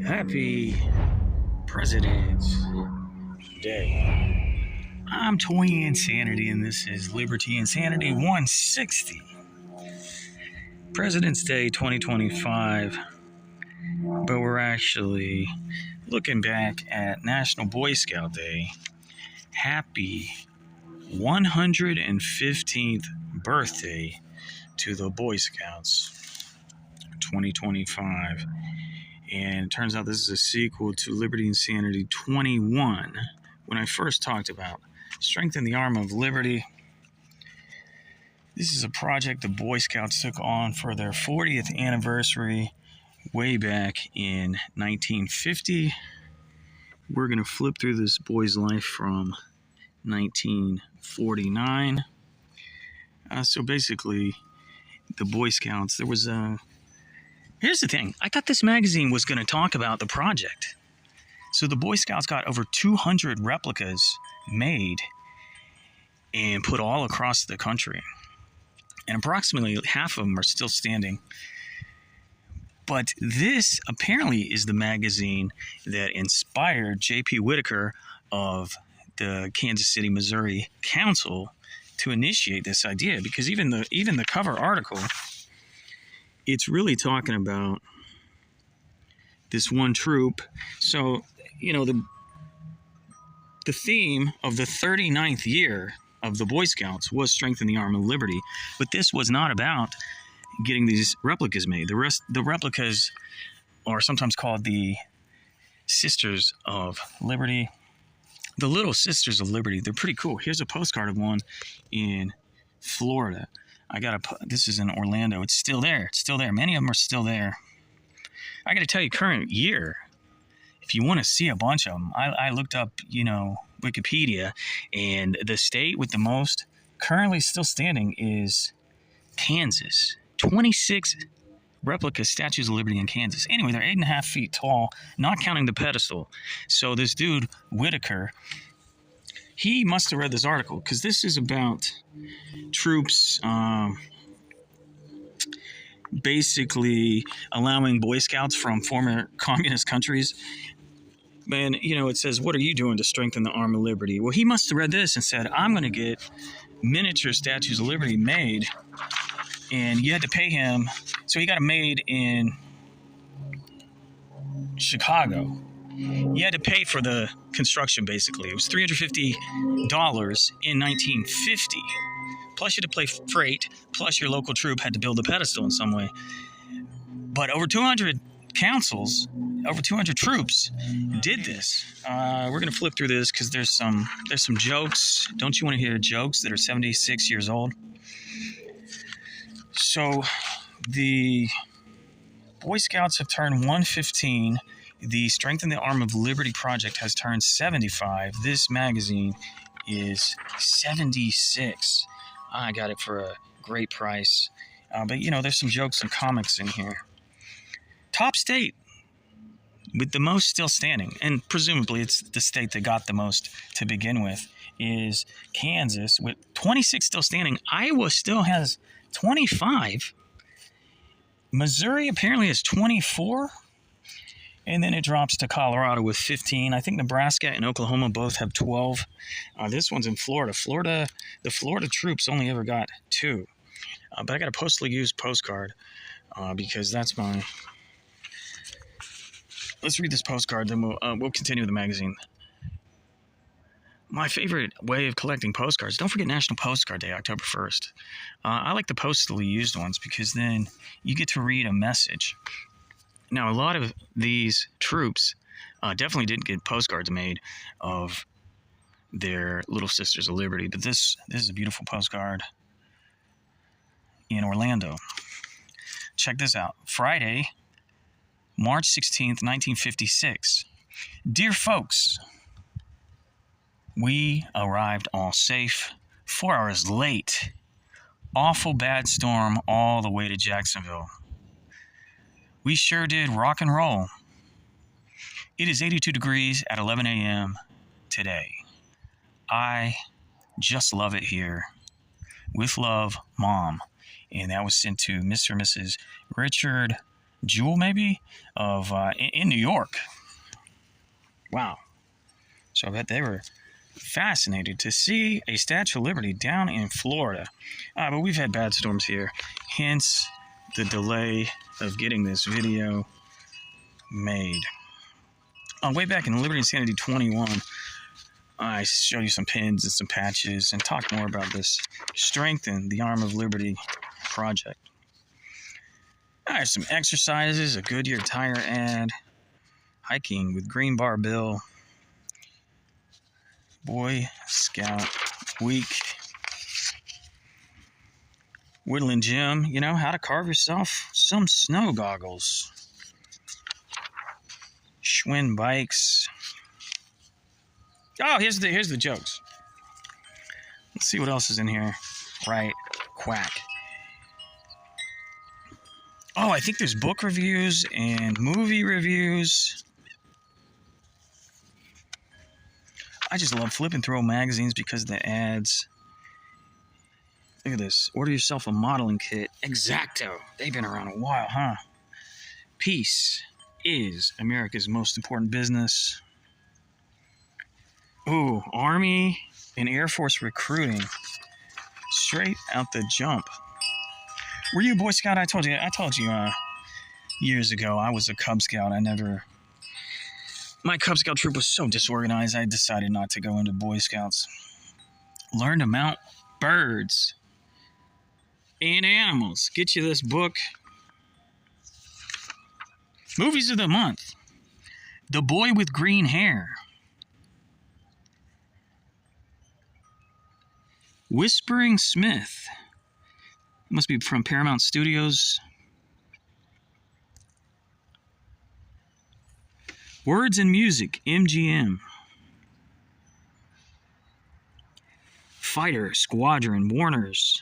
Happy President's Day. I'm Toy Insanity, and this is Liberty Insanity 160. President's Day 2025, but we're actually looking back at National Boy Scout Day. Happy 115th birthday to the Boy Scouts 2025. And it turns out this is a sequel to Liberty Insanity 21. When I first talked about Strengthen the Arm of Liberty, this is a project the Boy Scouts took on for their 40th anniversary way back in 1950. We're going to flip through this boy's life from 1949. So basically, the Boy Scouts, there was a... Here's the thing. I thought this magazine was going to talk about the project. So the Boy Scouts got over 200 replicas made and put all across the country. And approximately half of them are still standing. But this apparently is the magazine that inspired J.P. Whitaker of the Kansas City, Missouri Council to initiate this idea. Because even the cover article, it's really talking about this one troop. So, the theme of the 39th year of the Boy Scouts was Strengthen the Arm of Liberty. But this was not about getting these replicas made. The replicas are sometimes called the Sisters of Liberty. The Little Sisters of Liberty. They're pretty cool. Here's a postcard of one in Florida. This is in Orlando. It's still there. Many of them are still there. I got to tell you, current year, if you want to see a bunch of them, I looked up, Wikipedia, and the state with the most currently still standing is Kansas. 26 replica Statues of Liberty in Kansas. Anyway, they're 8.5 feet tall, not counting the pedestal. So this dude, Whitaker, he must have read this article, because this is about troops basically allowing Boy Scouts from former communist countries. And, it says, what are you doing to strengthen the arm of liberty? Well, he must have read this and said, I'm going to get miniature Statues of Liberty made. And you had to pay him. So he got them made in Chicago. You had to pay for the construction, basically. It was $350 in 1950. Plus you had to pay freight. Plus your local troop had to build a pedestal in some way. But over 200 councils, over 200 troops did this. We're going to flip through this because there's some jokes. Don't you want to hear jokes that are 76 years old? So the Boy Scouts have turned 115. The Strengthen the Arm of Liberty project has turned 75. This magazine is 76. I got it for a great price. But, there's some jokes and comics in here. Top state with the most still standing, and presumably it's the state that got the most to begin with, is Kansas with 26 still standing. Iowa still has 25. Missouri apparently has 24. And then it drops to Colorado with 15. I think Nebraska and Oklahoma both have 12. This one's in Florida. The Florida troops only ever got 2. But I got a postally used postcard because that's my... Let's read this postcard, then we'll continue with the magazine. My favorite way of collecting postcards, don't forget National Postcard Day, October 1st. I like the postally used ones because then you get to read a message. Now, a lot of these troops definitely didn't get postcards made of their Little Sisters of Liberty, but this is a beautiful postcard in Orlando. Check this out. Friday, March 16th, 1956. Dear folks, we arrived all safe, 4 hours late. Awful bad storm all the way to Jacksonville. We sure did rock and roll. It is 82 degrees at 11 a.m. today. I just love it here. With love, Mom. And that was sent to Mr. and Mrs. Richard jewel, maybe, of in New York. Wow. So I bet they were fascinated to see a Statue of Liberty down in Florida. But we've had bad storms here, hence the delay of getting this video made. Way back in Liberty Insanity 21, I showed you some pins and some patches and talked more about this Strengthen the Arm of Liberty project. There's some exercises, a Goodyear tire ad, hiking with Green Bar Bill, Boy Scout Week, Woodland Gym, how to carve yourself some snow goggles, Schwinn bikes. Oh, here's the jokes. Let's see what else is in here. Right, quack. Oh, I think there's book reviews and movie reviews. I just love flipping through old magazines because of the ads. Look at this. Order yourself a modeling kit. X-Acto. They've been around a while, huh? Peace is America's most important business. Ooh, Army and Air Force recruiting. Straight out the jump. Were you a Boy Scout? I told you years ago I was a Cub Scout. My Cub Scout troop was so disorganized, I decided not to go into Boy Scouts. Learn to mount birds and animals. Get you this book. Movies of the month. The Boy with Green Hair. Whispering Smith. Must be from Paramount Studios. Words and Music, MGM. Fighter Squadron, Warner's.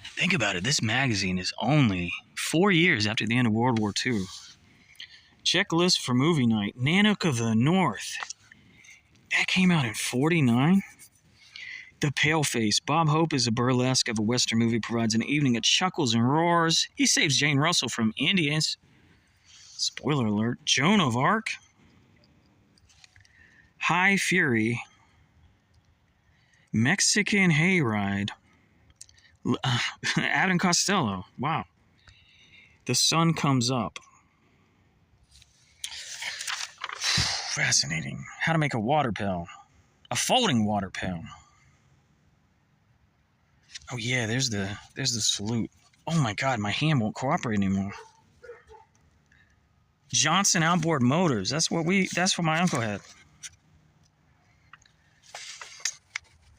Think about it, this magazine is only 4 years after the end of World War II. Checklist for movie night, Nanook of the North. That came out in 49? The Paleface. Bob Hope is a burlesque of a Western movie, provides an evening of chuckles and roars. He saves Jane Russell from Indians. Spoiler alert. Joan of Arc. High Fury. Mexican Hayride. Abbott and Costello. Wow. The Sun Comes Up. Fascinating. How to make a water pill. A folding water pill. Oh yeah, there's the salute. Oh my God, my hand won't cooperate anymore. Johnson Outboard Motors. That's what my uncle had.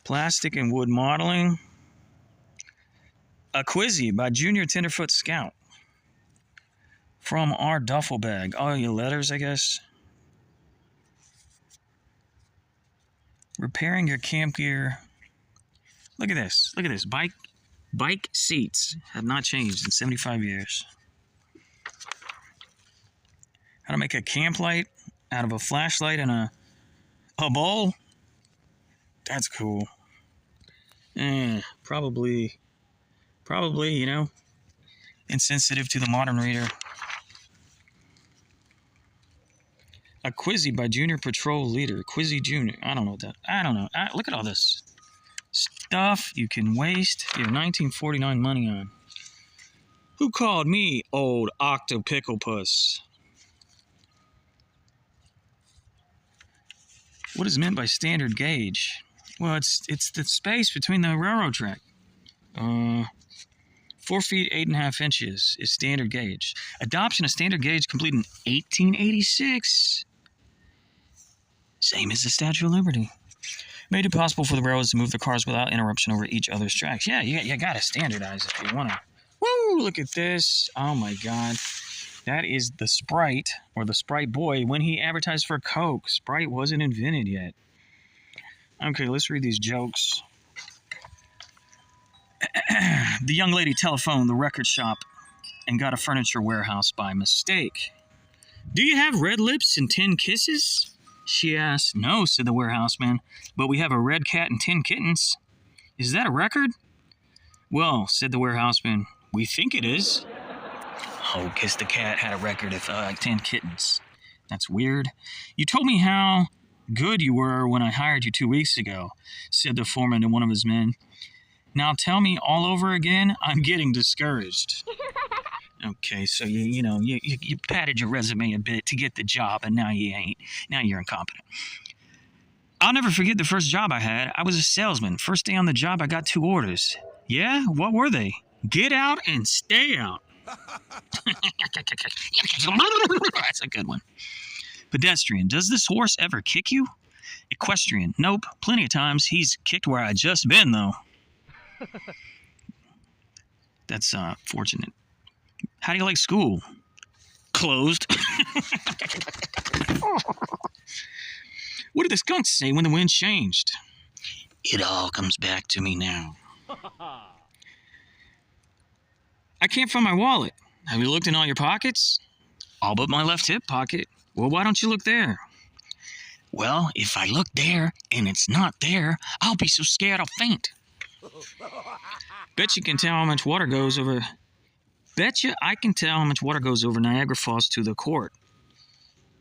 Plastic and wood modeling. A Quizzy by Junior Tenderfoot Scout. From our duffel bag. Oh, your letters, I guess. Repairing your camp gear. Look at this. Look at this. Bike seats have not changed in 75 years. How to make a camp light out of a flashlight and a bowl. That's cool. Probably, insensitive to the modern reader. A Quizzy by Junior Patrol Leader. Quizzy Junior. I don't know what that. I don't know. Look at all this stuff you can waste your 1949 money on. Who called me old Octopicklepuss? What is meant by standard gauge? Well, it's the space between the railroad track. 4 feet 8.5 inches is standard gauge. Adoption of standard gauge complete in 1886. Same as the Statue of Liberty. Made it possible for the railroads to move the cars without interruption over each other's tracks. Yeah, you gotta standardize if you wanna. Woo! Look at this. Oh my God. That is the Sprite, or the Sprite Boy, when he advertised for Coke. Sprite wasn't invented yet. Okay, let's read these jokes. The young lady telephoned the record shop and got a furniture warehouse by mistake. Do you have red lips and 10 kisses? She asked. No, said the warehouseman, but we have a red cat and 10 kittens. Is that a record? Well, said the warehouseman, we think it is. Oh, because the cat had a record of 10 kittens. That's weird. You told me how good you were when I hired you 2 weeks ago, said the foreman to one of his men. Now tell me all over again. I'm getting discouraged. Okay, so you padded your resume a bit to get the job, and now you ain't. Now you're incompetent. I'll never forget the first job I had. I was a salesman. First day on the job, I got 2 orders. Yeah? What were they? Get out and stay out. That's a good one. Pedestrian. Does this horse ever kick you? Equestrian. Nope. Plenty of times. He's kicked where I just been, though. That's fortunate. How do you like school? Closed. What did the skunk say when the wind changed? It all comes back to me now. I can't find my wallet. Have you looked in all your pockets? All but my left hip pocket. Well, why don't you look there? Well, if I look there and it's not there, I'll be so scared I'll faint. Bet you can tell how much water goes over... Betcha I can tell how much water goes over Niagara Falls to the court.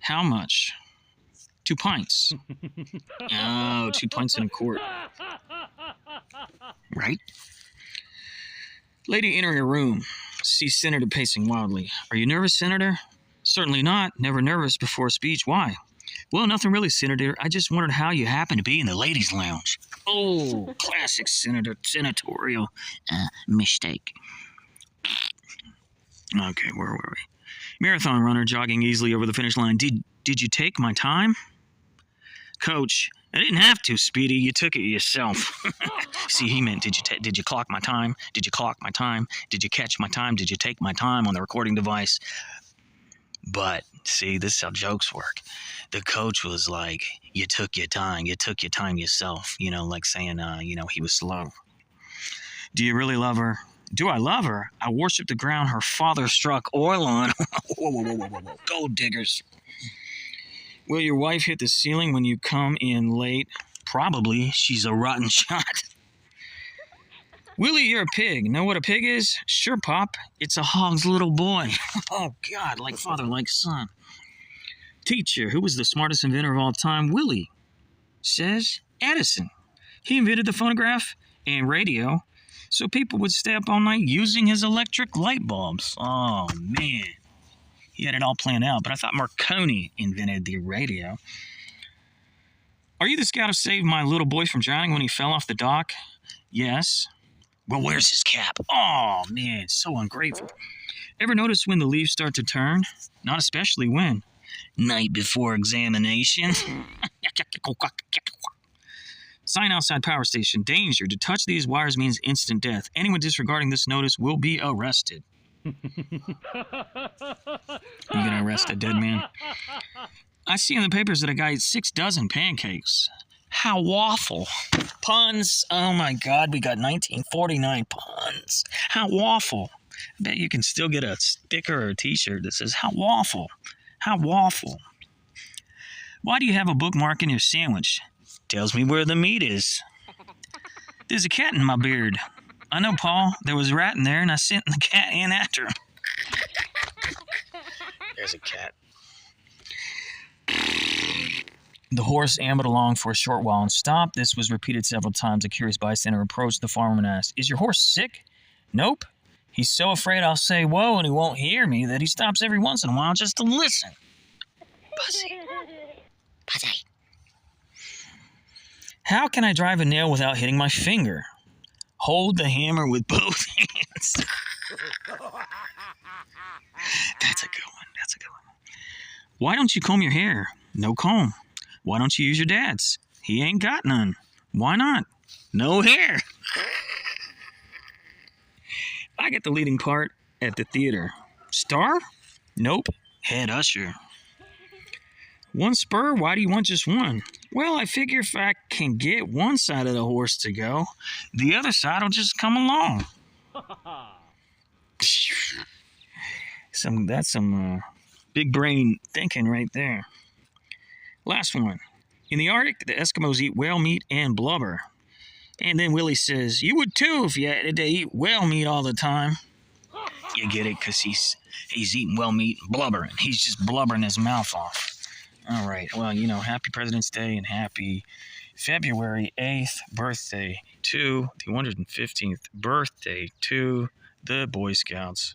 How much? 2 pints. Oh, 2 pints in a quart. Right? Lady entering a room. Sees Senator pacing wildly. Are you nervous, Senator? Certainly not. Never nervous before a speech. Why? Well, nothing really, Senator. I just wondered how you happen to be in the ladies' lounge. Oh, classic senatorial mistake. Okay, where were we? Marathon runner jogging easily over the finish line. Did you take my time? Coach, I didn't have to, Speedy. You took it yourself. See, he meant, did you clock my time? Did you clock my time? Did you catch my time? Did you take my time on the recording device? But, see, this is how jokes work. The coach was like, you took your time. You took your time yourself. Like saying, he was slow. Do you really love her? Do I love her? I worship the ground her father struck oil on. Whoa. Gold diggers. Will your wife hit the ceiling when you come in late? Probably. She's a rotten shot. Willie, you're a pig. Know what a pig is? Sure, Pop. It's a hog's little boy. Oh, God. Like father, like son. Teacher, who was the smartest inventor of all time? Willie. Says Edison. He invented the phonograph and radio so people would stay up all night using his electric light bulbs. Oh, man. He had it all planned out, but I thought Marconi invented the radio. Are you the scout who saved my little boy from drowning when he fell off the dock? Yes. Well, where's his cap? Oh, man, so ungrateful. Ever notice when the leaves start to turn? Not especially when? Night before examination. Sign outside power station. Danger. To touch these wires means instant death. Anyone disregarding this notice will be arrested. You gonna arrest a dead man? I see in the papers that a guy ate 6 dozen pancakes. How waffle. Puns. Oh my God, we got 1949 puns. How waffle. I bet you can still get a sticker or a t-shirt that says, how waffle. How waffle. Why do you have a bookmark in your sandwich? Tells me where the meat is. There's a cat in my beard. I know, Paul. There was a rat in there, and I sent the cat in after him. There's a cat. The horse ambled along for a short while and stopped. This was repeated several times. A curious bystander approached the farmer and asked, Is your horse sick? Nope. He's so afraid I'll say whoa and he won't hear me that he stops every once in a while just to listen. Pussy. Pussy. How can I drive a nail without hitting my finger? Hold the hammer with both hands. That's a good one. That's a good one. Why don't you comb your hair? No comb. Why don't you use your dad's? He ain't got none. Why not? No hair. I get the leading part at the theater. Star? Nope. Head usher. One spur? Why do you want just one? Well, I figure if I can get one side of the horse to go, the other side will just come along. That's some big brain thinking right there. Last one. In the Arctic, the Eskimos eat whale meat and blubber. And then Willie says, you would too if you had to eat whale meat all the time. You get it? Because he's eating well meat and blubbering. He's just blubbering his mouth off. All right. Well, happy President's Day and happy February 8th birthday to the 115th birthday to the Boy Scouts.